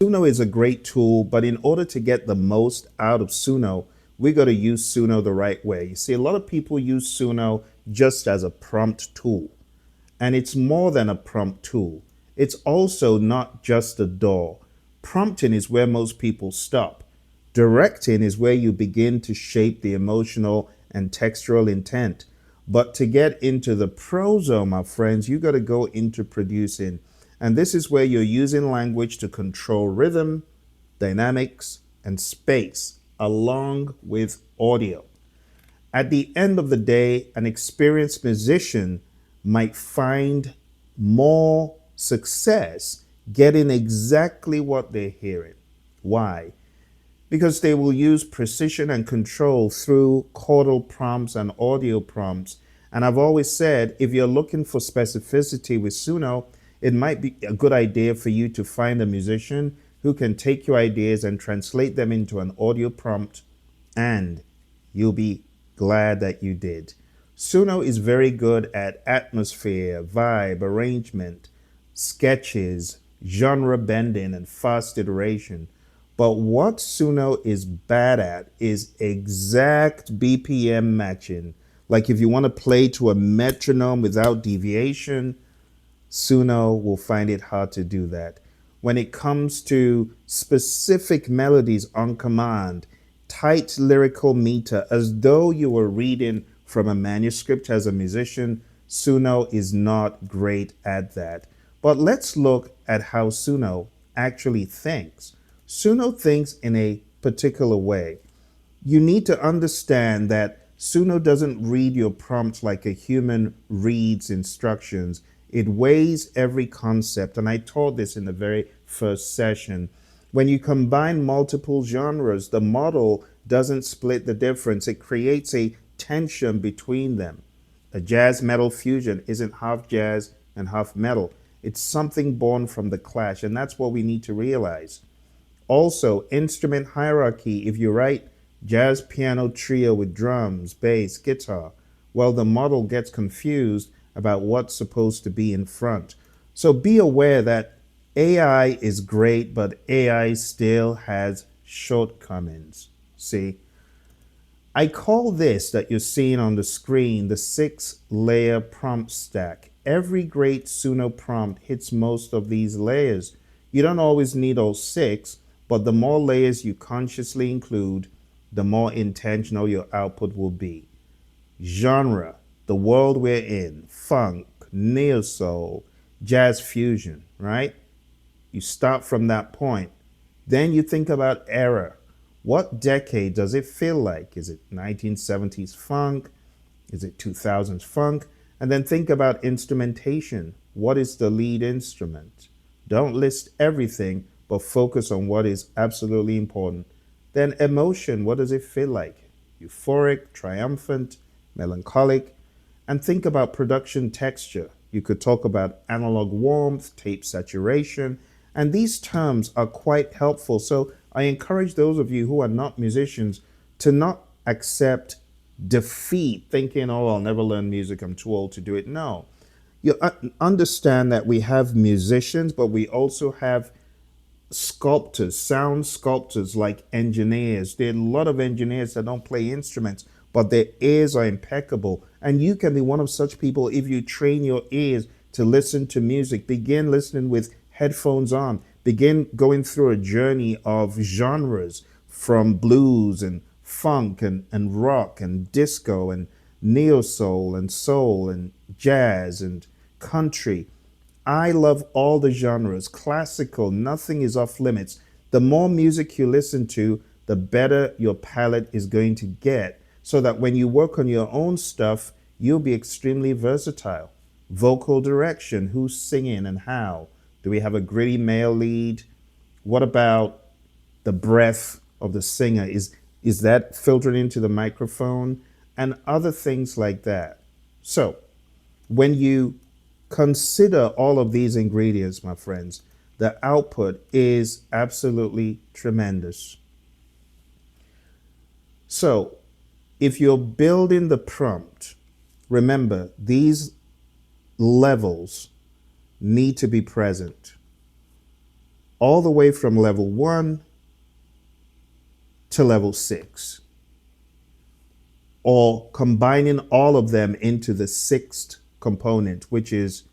SUNO is a great tool, but in order to get the most out of SUNO, we got to use SUNO the right way. You see, a lot of people use SUNO just as a prompt tool, and it's more than a prompt tool. It's also not just a door. Prompting is where most people stop. Directing is where you begin to shape the emotional and textural intent. But to get into the pro zone, my friends, you got to go into producing. And this is where you're using language to control rhythm, dynamics, and space, along with audio. At the end of the day, an experienced musician might find more success getting exactly what they're hearing. Why? Because they will use precision and control through chordal prompts and audio prompts. And I've always said, if you're looking for specificity with Suno, it might be a good idea for you to find a musician who can take your ideas and translate them into an audio prompt, and you'll be glad that you did. Suno is very good at atmosphere, vibe, arrangement, sketches, genre bending, and fast iteration. But what Suno is bad at is exact BPM matching. Like if you want to play to a metronome without deviation, Suno will find it hard to do that. When it comes to specific melodies on command, tight lyrical meter, as though you were reading from a manuscript as a musician, Suno is not great at that. But let's look at how Suno actually thinks. Suno thinks in a particular way. You need to understand that Suno doesn't read your prompt like a human reads instructions. It weighs every concept, and I taught this in the very first session. When you combine multiple genres, the model doesn't split the difference. It creates a tension between them. A jazz metal fusion isn't half jazz and half metal. It's something born from the clash, and that's what we need to realize. Also, instrument hierarchy. If you write jazz piano trio with drums, bass, guitar, well, the model gets confused about what's supposed to be in front. So be aware that AI is great, but AI still has shortcomings. See, I call this that you're seeing on the screen the 6-layer prompt stack. Every great Suno prompt hits most of these layers. You don't always need all 6, but the more layers you consciously include, the more intentional your output will be. Genre, the world we're in, funk, neo soul, jazz fusion, right? You start from that point. Then you think about era. What decade does it feel like? Is it 1970s funk? Is it 2000s funk? And then think about instrumentation. What is the lead instrument? Don't list everything, but focus on what is absolutely important. Then emotion. What does it feel like? Euphoric, triumphant, melancholic? And think about production texture. You could talk about analog warmth, tape saturation, and these terms are quite helpful. So I encourage those of you who are not musicians to not accept defeat thinking, oh, I'll never learn music, I'm too old to do it. No. You understand that we have musicians, but we also have sculptors, sound sculptors, like engineers. There are a lot of engineers that don't play instruments, but their ears are impeccable. And you can be one of such people if you train your ears to listen to music. Begin listening with headphones on. Begin going through a journey of genres from blues and funk and rock and disco and neo soul and jazz and country. I love all the genres, classical, nothing is off limits. The more music you listen to, the better your palette is going to get, so that when you work on your own stuff, you'll be extremely versatile. Vocal direction, who's singing and how? Do we have a gritty male lead? What about the breath of the singer? Is that filtered into the microphone? And other things like that. So, when you consider all of these ingredients, my friends, the output is absolutely tremendous. So, if you're building the prompt, remember these levels need to be present. all the way from level 1 to level 6, or combining all of them into the sixth component, which is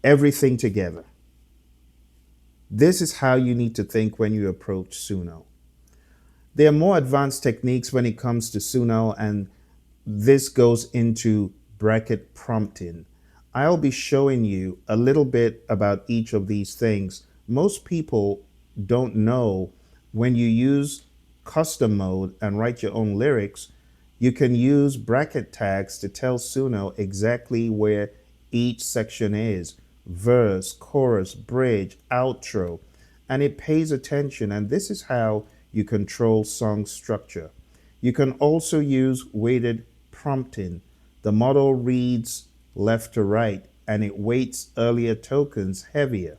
everything together. This is how you need to think when you approach Suno. There are more advanced techniques when it comes to Suno, and this goes into bracket prompting. I'll be showing you a little bit about each of these things. Most people don't know when you use custom mode and write your own lyrics, you can use bracket tags to tell Suno exactly where each section is: verse, chorus, bridge, outro, and it pays attention. And this is how you control song structure. You can also use weighted prompting. The model reads left to right and it weights earlier tokens heavier.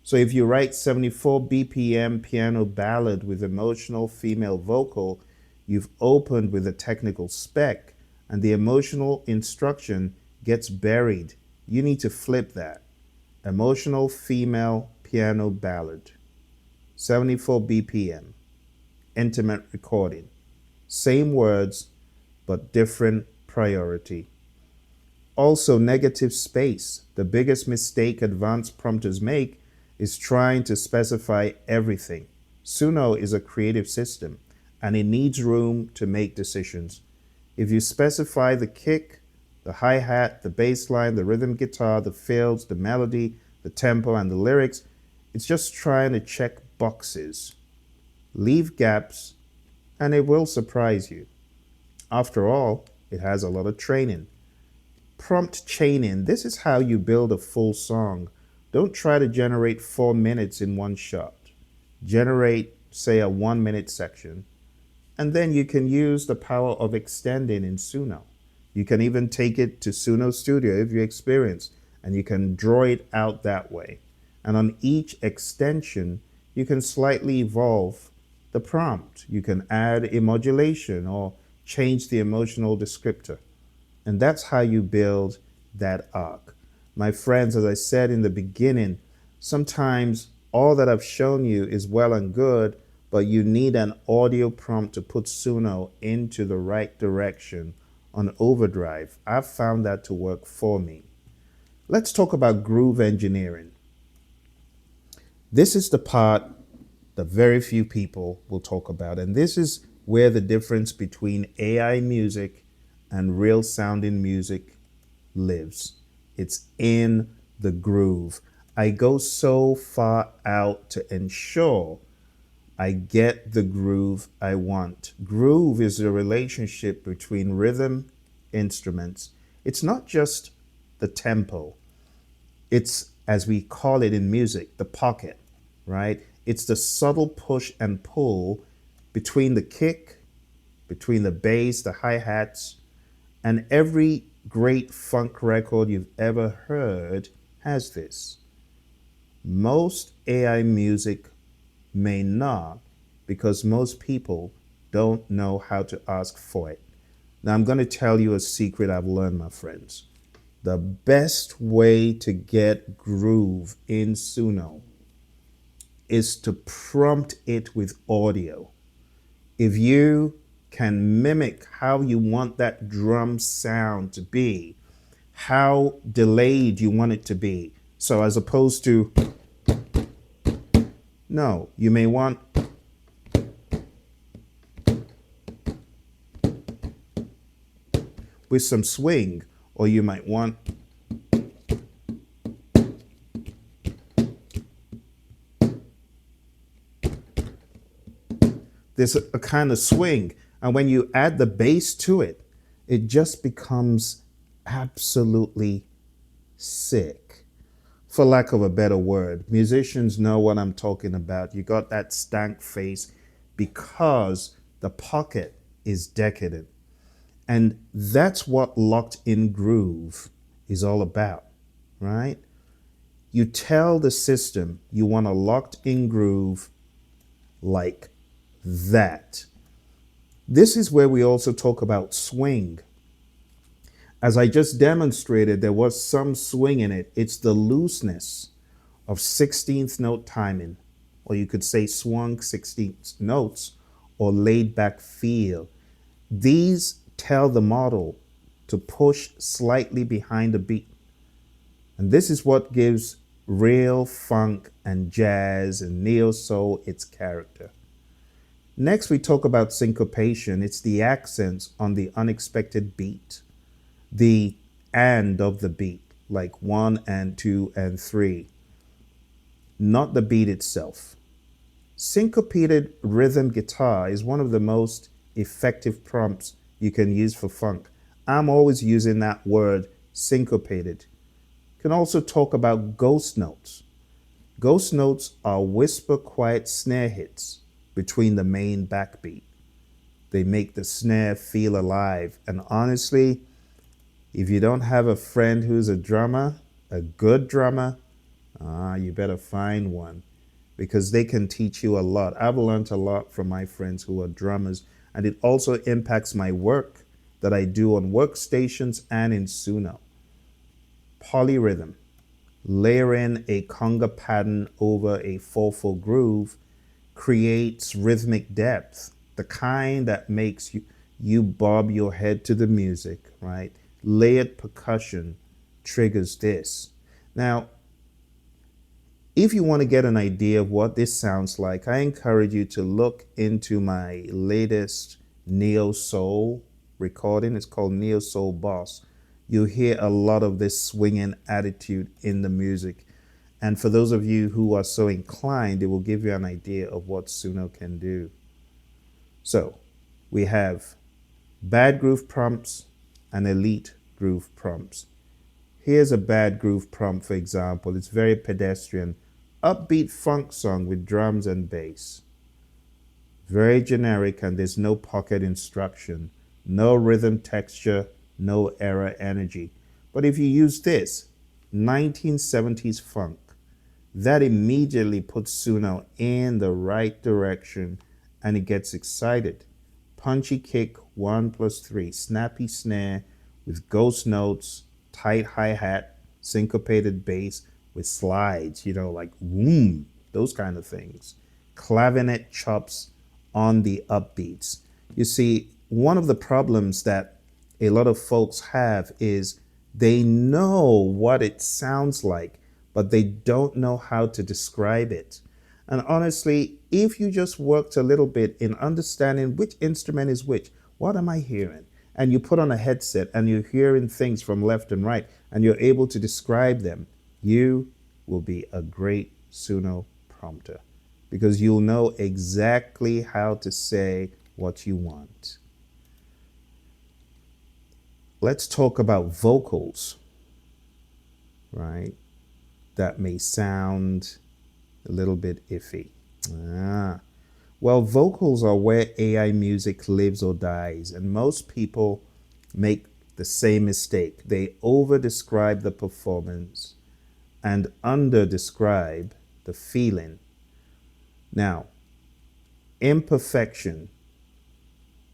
So if you write 74 BPM piano ballad with emotional female vocal, you've opened with a technical spec and the emotional instruction gets buried. You need to flip that. Emotional female piano ballad, 74 BPM, intimate recording. Same words, but different priority. Also, negative space. The biggest mistake advanced prompters make is trying to specify everything. Suno is a creative system and it needs room to make decisions. If you specify the kick, the hi-hat, the bass line, the rhythm guitar, the fills, the melody, the tempo, and the lyrics, it's just trying to check boxes. Leave gaps and it will surprise you. After all, it has a lot of training. Prompt chaining. This is how you build a full song. Don't try to generate 4 minutes in one shot. Generate, say, a 1 minute section, and then you can use the power of extending in Suno. You can even take it to Suno Studio if you're experienced, and you can draw it out that way. And on each extension, you can slightly evolve the prompt. You can add a modulation or change the emotional descriptor. And that's how you build that arc. My friends, as I said in the beginning, sometimes all that I've shown you is well and good, but you need an audio prompt to put Suno into the right direction on overdrive. I've found that to work for me. Let's talk about groove engineering. This is the part that very few people will talk about, and this is where the difference between AI music and real sounding music lives. It's in the groove. I go so far out to ensure I get the groove I want. Groove is a relationship between rhythm, instruments. It's not just the tempo. It's, as we call it in music, the pocket, right? It's the subtle push and pull between the kick, between the bass, the hi-hats, and every great funk record you've ever heard has this. Most AI music may not, because most people don't know how to ask for it. Now, I'm going to tell you a secret I've learned, my friends. The best way to get groove in Suno is to prompt it with audio. If you can mimic how you want that drum sound to be, how delayed you want it to be. So as opposed to, no, you may want with some swing, or you might want there's a kind of swing. And when you add the bass to it, it just becomes absolutely sick. For lack of a better word, musicians know what I'm talking about. You got that stank face because the pocket is decadent. And that's what locked in groove is all about, right? You tell the system you want a locked in groove like that. This is where we also talk about swing. As I just demonstrated, there was some swing in it. It's the looseness of 16th note timing. or you could say swung 16th notes, or laid back feel. These tell the model to push slightly behind the beat. And this is what gives real funk and jazz and neo soul its character. Next, we talk about syncopation. It's the accents on the unexpected beat, the and of the beat, like one and two and three, not the beat itself. Syncopated rhythm guitar is one of the most effective prompts you can use for funk. I'm always using that word, syncopated. You can also talk about ghost notes. Ghost notes are whisper quiet snare hits between the main backbeat. They make the snare feel alive. And honestly, if you don't have a friend who's a drummer, a good drummer, you better find one because they can teach you a lot. I've learned a lot from my friends who are drummers, and it also impacts my work that I do on workstations and in Suno. Polyrhythm. Layer in a conga pattern over a 4/4 groove creates rhythmic depth, the kind that makes you bob your head to the music, right? Layered percussion triggers this. Now, if you want to get an idea of what this sounds like, I encourage you to look into my latest Neo Soul recording. It's called Neo Soul Boss. You'll hear a lot of this swinging attitude in the music. And for those of you who are so inclined, it will give you an idea of what Suno can do. So we have bad groove prompts and elite groove prompts. Here's a bad groove prompt, for example. It's very pedestrian. Upbeat funk song with drums and bass. Very generic, and there's no pocket instruction, no rhythm texture, no era energy. But if you use this, 1970s funk, that immediately puts Suno in the right direction and it gets excited. Punchy kick, 1+3, snappy snare with ghost notes, tight hi-hat, syncopated bass with slides, like boom, those kind of things. Clavinet chops on the upbeats. You see, one of the problems that a lot of folks have is they know what it sounds like, but they don't know how to describe it. And honestly, if you just worked a little bit in understanding which instrument is which, what am I hearing? And you put on a headset and you're hearing things from left and right and you're able to describe them, you will be a great Suno prompter because you'll know exactly how to say what you want. Let's talk about vocals, right? That may sound a little bit iffy. Ah. Well, vocals are where AI music lives or dies, and most people make the same mistake. They over describe the performance and under describe the feeling. Now, imperfection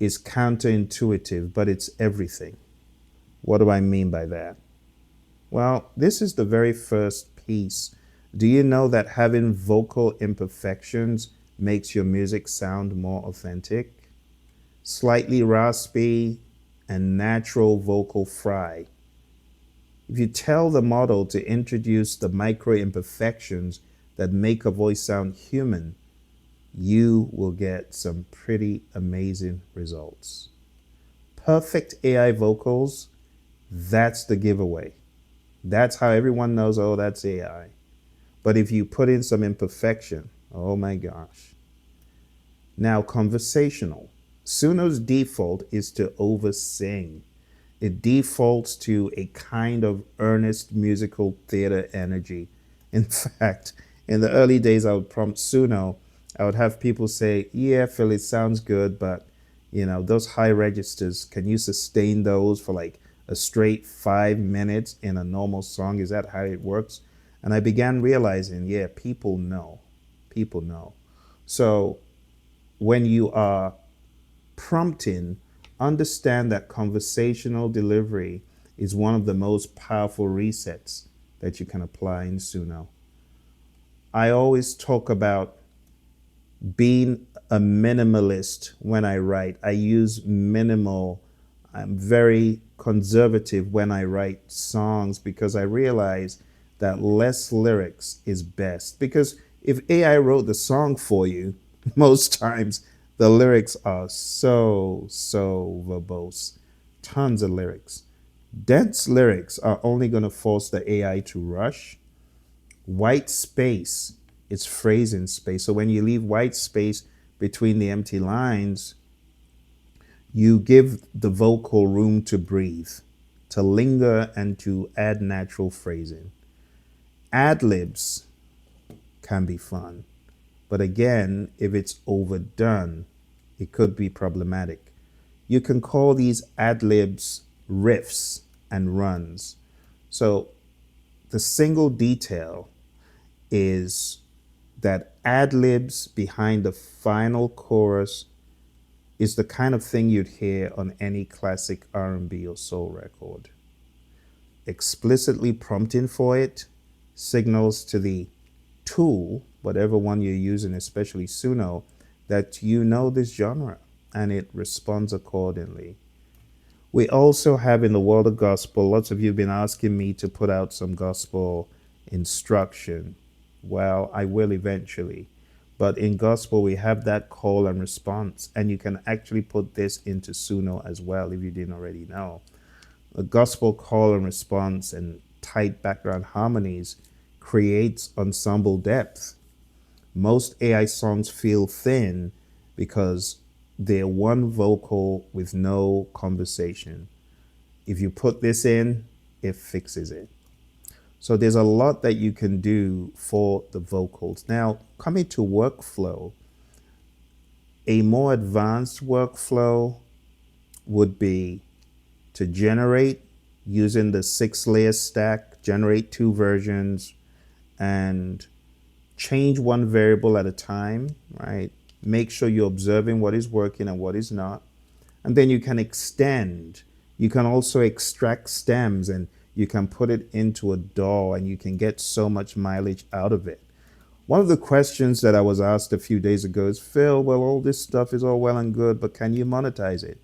is counterintuitive, but it's everything. What do I mean by that? Well, this is the very first piece. Do you know that having vocal imperfections makes your music sound more authentic? Slightly raspy and natural vocal fry. If you tell the model to introduce the micro imperfections that make a voice sound human, you will get some pretty amazing results. Perfect AI vocals, that's the giveaway. That's how everyone knows, oh, that's AI. But if you put in some imperfection, oh my gosh. Now, conversational. Suno's default is to oversing. It defaults to a kind of earnest musical theater energy. In fact, in the early days, I would prompt Suno. I would have people say, yeah, Phil, it sounds good, but those high registers, can you sustain those for like a straight 5 minutes in a normal song? Is that how it works? And I began realizing, yeah, people know. People know. So when you are prompting, understand that conversational delivery is one of the most powerful resets that you can apply in Suno. I always talk about being a minimalist when I write. I use minimal. I'm very conservative when I write songs because I realize that less lyrics is best. Because if AI wrote the song for you, most times the lyrics are so verbose, tons of lyrics. Dense lyrics are only going to force the AI to rush. White space is phrasing space. So when you leave white space between the empty lines, you give the vocal room to breathe, to linger, and to add natural phrasing. Ad libs can be fun, but again, if it's overdone, it could be problematic. You can call these ad libs riffs and runs. So the single detail is that ad libs behind the final chorus is the kind of thing you'd hear on any classic R&B or soul record. Explicitly prompting for it signals to the tool, whatever one you're using, especially SUNO, that you know this genre and it responds accordingly. We also have in the world of gospel, lots of you have been asking me to put out some gospel instruction. Well, I will eventually. But in gospel, we have that call and response, and you can actually put this into SUNO as well if you didn't already know. The gospel call and response and tight background harmonies creates ensemble depth. Most AI songs feel thin because they're one vocal with no conversation. If you put this in, it fixes it. So there's a lot that you can do for the vocals. Now, coming to workflow, a more advanced workflow would be to generate using the 6-layer stack, generate 2 versions, and change one variable at a time, right? Make sure you're observing what is working and what is not. And then you can extend. You can also extract stems and you can put it into a DAW and you can get so much mileage out of it. One of the questions that I was asked a few days ago is, Phil, well, all this stuff is all well and good, but can you monetize it?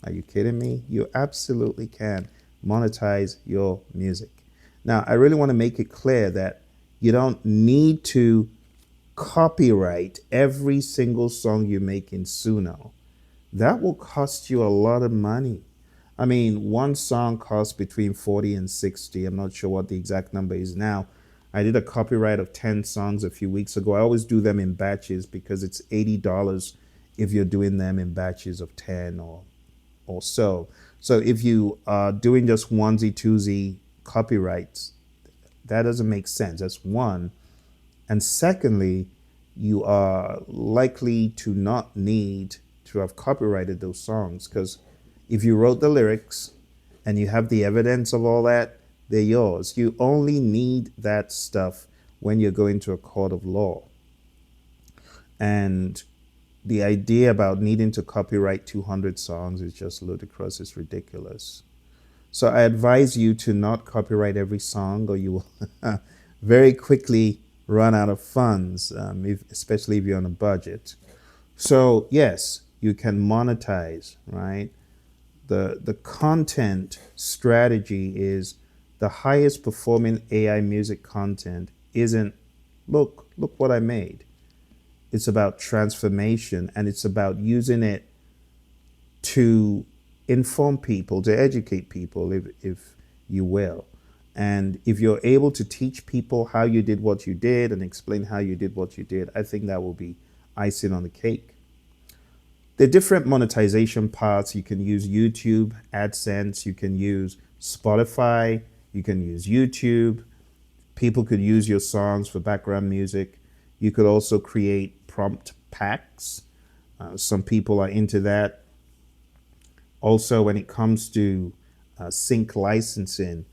Are you kidding me? You absolutely can monetize your music. Now, I really want to make it clear that you don't need to copyright every single song you make in Suno. That will cost you a lot of money. I mean, one song costs between 40 and 60. I'm not sure what the exact number is now. I did a copyright of 10 songs a few weeks ago. I always do them in batches because it's $80 if you're doing them in batches of 10 or so. So if you are doing just onesie, twosie copyrights, that doesn't make sense. That's one. And secondly, you are likely to not need to have copyrighted those songs because if you wrote the lyrics and you have the evidence of all that, they're yours. You only need that stuff when you're going to a court of law. And the idea about needing to copyright 200 songs is just ludicrous. It's ridiculous. So I advise you to not copyright every song or you will very quickly run out of funds, especially if you're on a budget. So yes, you can monetize, right? The content strategy is the highest performing AI music content isn't, look what I made. It's about transformation and it's about using it to inform people, to educate people, if you will. And if you're able to teach people how you did what you did and explain how you did what you did, I think that will be icing on the cake. The different monetization paths, you can use YouTube, AdSense, you can use Spotify, you can use YouTube. People could use your songs for background music. You could also create prompt packs. Some people are into that. Also, when it comes to sync licensing,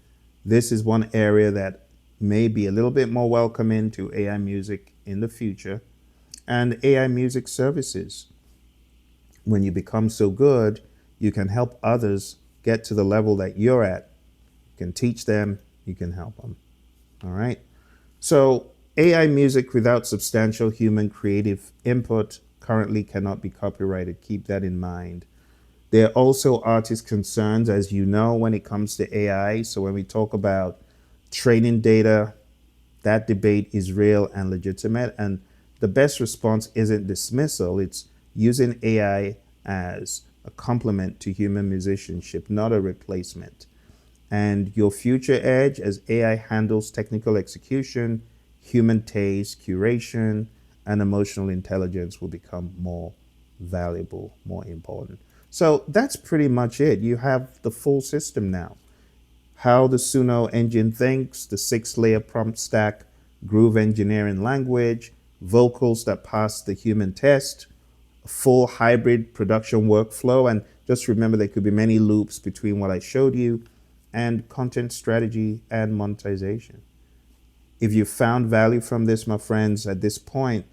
this is one area that may be a little bit more welcoming to AI music in the future. And AI music services. When you become so good, you can help others get to the level that you're at. You can teach them, you can help them. All right. So AI music without substantial human creative input currently cannot be copyrighted. Keep that in mind. There are also artist concerns, as you know, when it comes to AI. So when we talk about training data, that debate is real and legitimate. And the best response isn't dismissal, it's using AI as a complement to human musicianship, not a replacement. And your future edge as AI handles technical execution, human taste, curation, and emotional intelligence will become more valuable, more important. So that's pretty much it. You have the full system now. How the Suno engine thinks, the 6 layer prompt stack, groove engineering language, vocals that pass the human test, full hybrid production workflow. And just remember, there could be many loops between what I showed you and content strategy and monetization. If you found value from this, my friends, at this point,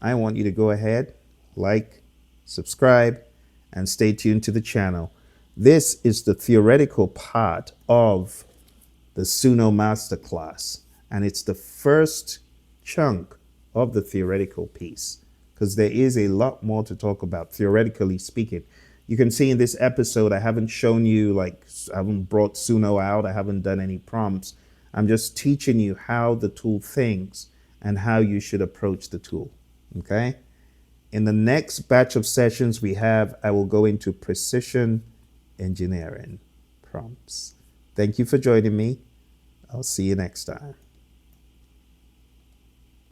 I want you to go ahead, like, subscribe, and stay tuned to the channel. This is the theoretical part of the SUNO Masterclass, and it's the first chunk of the theoretical piece because there is a lot more to talk about, theoretically speaking. You can see in this episode, I haven't shown you, like, I haven't brought SUNO out, I haven't done any prompts. I'm just teaching you how the tool thinks and how you should approach the tool, okay? In the next batch of sessions we have, I will go into precision engineering prompts. Thank you for joining me. I'll see you next time.